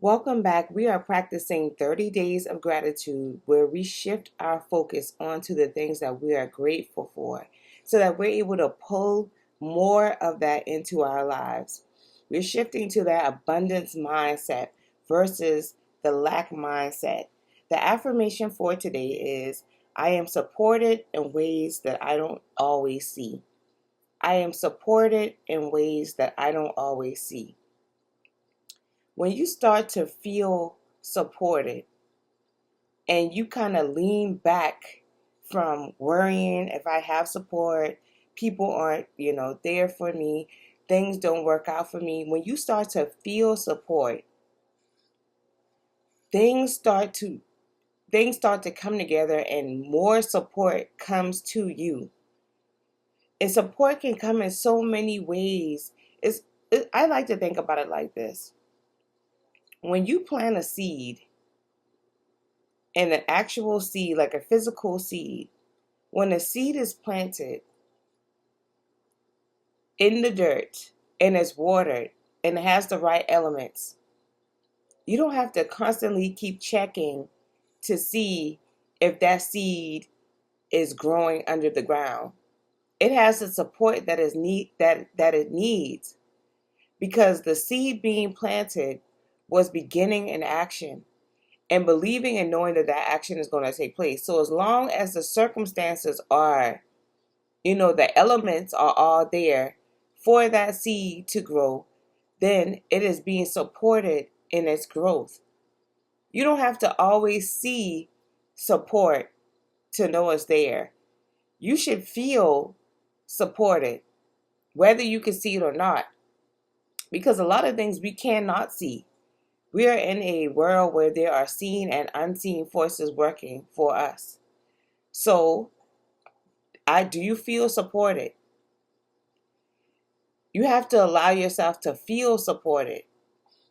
Welcome back. We are practicing 30 days of gratitude where we shift our focus onto the things that we are grateful for so that we're able to pull more of that into our lives. We're shifting to that abundance mindset versus the lack mindset. The affirmation for today is I am supported in ways that I don't always see. I am supported in ways that I don't always see. When you start to feel supported and you kind of lean back from worrying if I have support, people aren't, there for me, things don't work out for me. When you start to feel support, things start to things start to come together and more support comes to you. And support can come in so many ways. I like to think about it like this. When you plant a seed, and an actual seed, like a physical seed, when a seed is planted in the dirt and is watered and it has the right elements, you don't have to constantly keep checking to see if that seed is growing under the ground. It has the support that it needs because the seed being planted was beginning an action and believing and knowing that that action is going to take place. So as long as the circumstances are, the elements are all there for that seed to grow, then it is being supported in its growth. You don't have to always see support to know it's there. You should feel supported, whether you can see it or not, because a lot of things we cannot see. We are in a world where there are seen and unseen forces working for us. So, do you feel supported? You have to allow yourself to feel supported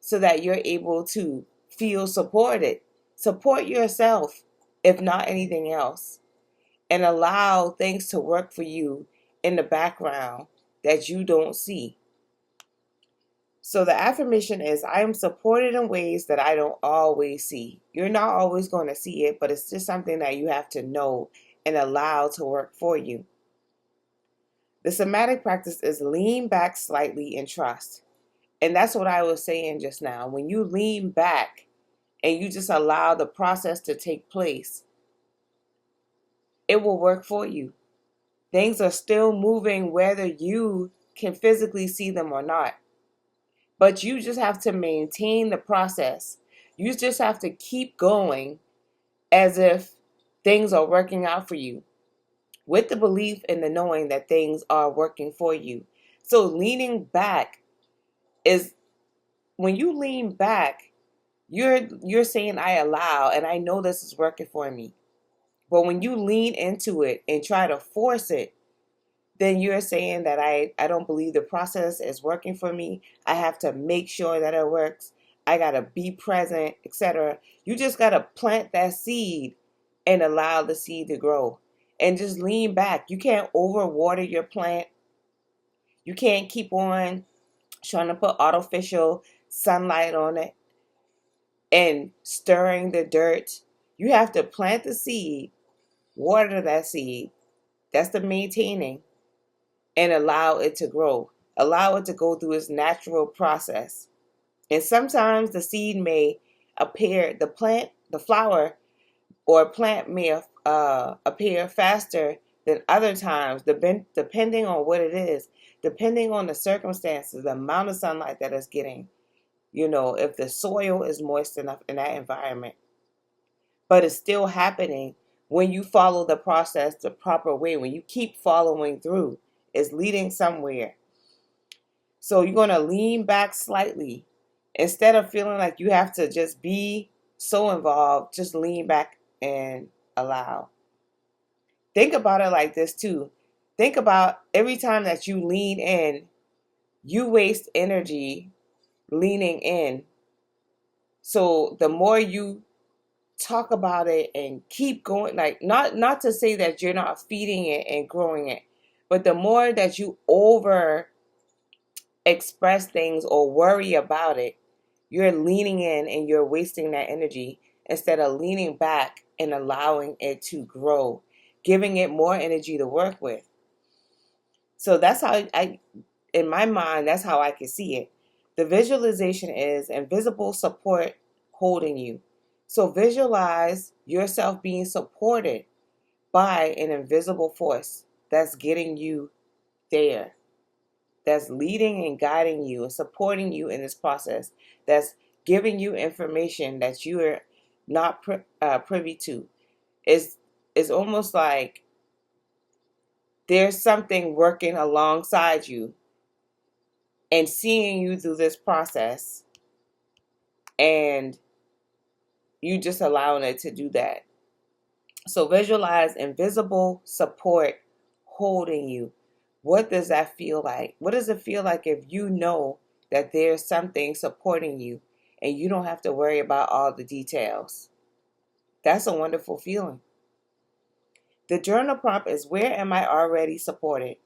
so that you're able to feel supported. Support yourself, if not anything else, and allow things to work for you in the background that you don't see. So the affirmation is, I am supported in ways that I don't always see. You're not always going to see it, but it's just something that you have to know and allow to work for you. The somatic practice is lean back slightly and trust. And that's what I was saying just now. When you lean back and you just allow the process to take place, it will work for you. Things are still moving whether you can physically see them or not. But you just have to maintain the process. You just have to keep going as if things are working out for you, with the belief and the knowing that things are working for you. So leaning back is, when you lean back, you're saying I allow and I know this is working for me. But when you lean into it and try to force it, then you're saying that I don't believe the process is working for me. I have to make sure that it works. I got to be present, etc. You just got to plant that seed and allow the seed to grow. And just lean back. You can't overwater your plant. You can't keep on trying to put artificial sunlight on it and stirring the dirt. You have to plant the seed, water that seed. That's the maintaining. And allow it to grow. Allow it to go through its natural process. And sometimes the seed may appear, the flower or plant may appear faster than other times, depending on what it is, depending on the circumstances, the amount of sunlight that it's getting, if the soil is moist enough in that environment. But it's still happening when you follow the process the proper way, when you keep following through. It's leading somewhere. So you're going to lean back slightly. Instead of feeling like you have to just be so involved, just lean back and allow. Think about it like this too. Think about every time that you lean in, you waste energy leaning in. So the more you talk about it and keep going, like not to say that you're not feeding it and growing it, but the more that you over express things or worry about it, you're leaning in and you're wasting that energy instead of leaning back and allowing it to grow, giving it more energy to work with. So that's how in my mind, that's how I can see it. The visualization is invisible support holding you. So visualize yourself being supported by an invisible force that's getting you there, that's leading and guiding you and supporting you in this process, that's giving you information that you are not privy to. It's almost like there's something working alongside you and seeing you through this process, and you just allowing it to do that. So visualize invisible support holding you. What does that feel like? What does it feel like if you know that there's something supporting you and you don't have to worry about all the details? That's a wonderful feeling. The journal prompt is, where am I already supported?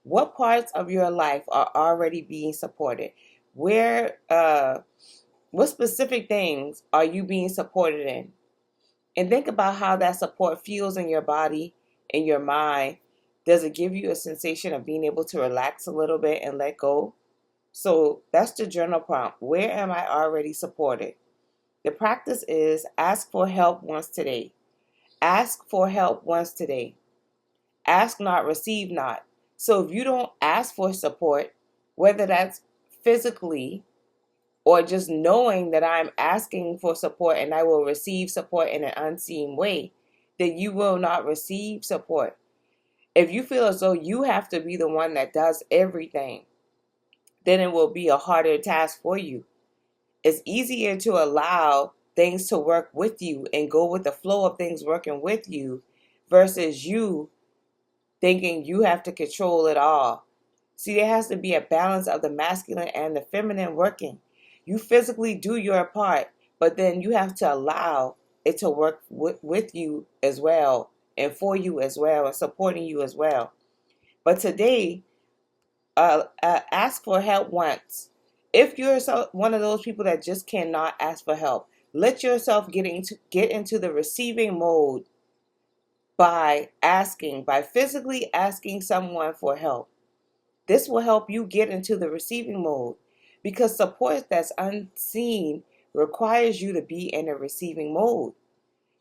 What parts of your life are already being supported? What specific things are you being supported in? And think about how that support feels in your body, in your mind. Does it give you a sensation of being able to relax a little bit and let go? So that's the journal prompt. Where am I already supported? The practice is ask for help once today. Ask for help once today. Ask not, receive not. So if you don't ask for support, whether that's physically or just knowing that I'm asking for support and I will receive support in an unseen way, then you will not receive support. If you feel as though you have to be the one that does everything, then it will be a harder task for you. It's easier to allow things to work with you and go with the flow of things working with you versus you thinking you have to control it all. See, there has to be a balance of the masculine and the feminine working. You physically do your part, but then you have to allow it to work with you as well and for you as well and supporting you as well. But today, ask for help once. If you're one of those people that just cannot ask for help, let yourself get into the receiving mode by physically asking someone for help. This will help you get into the receiving mode, because support that's unseen requires you to be in a receiving mode.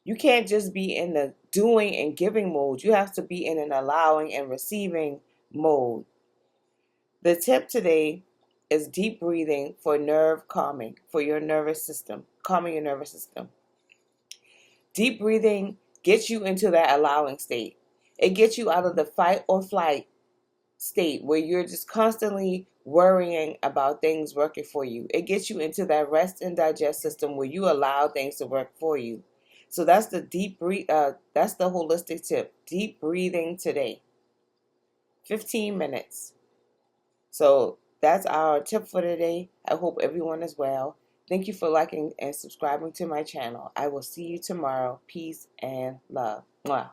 You can't just be in the doing and giving mode. You have to be in an allowing and receiving mode. The tip today is deep breathing for nerve calming, for your nervous system, calming your nervous system. Deep breathing gets you into that allowing state. It gets you out of the fight or flight state where you're just constantly worrying about things working for you. It gets you into that rest and digest system where you allow things to work for you. So that's the that's the holistic tip. Deep breathing today. 15 minutes. So that's our tip for today. I hope everyone is well. Thank you for liking and subscribing to my channel. I will see you tomorrow. Peace and love. Mwah.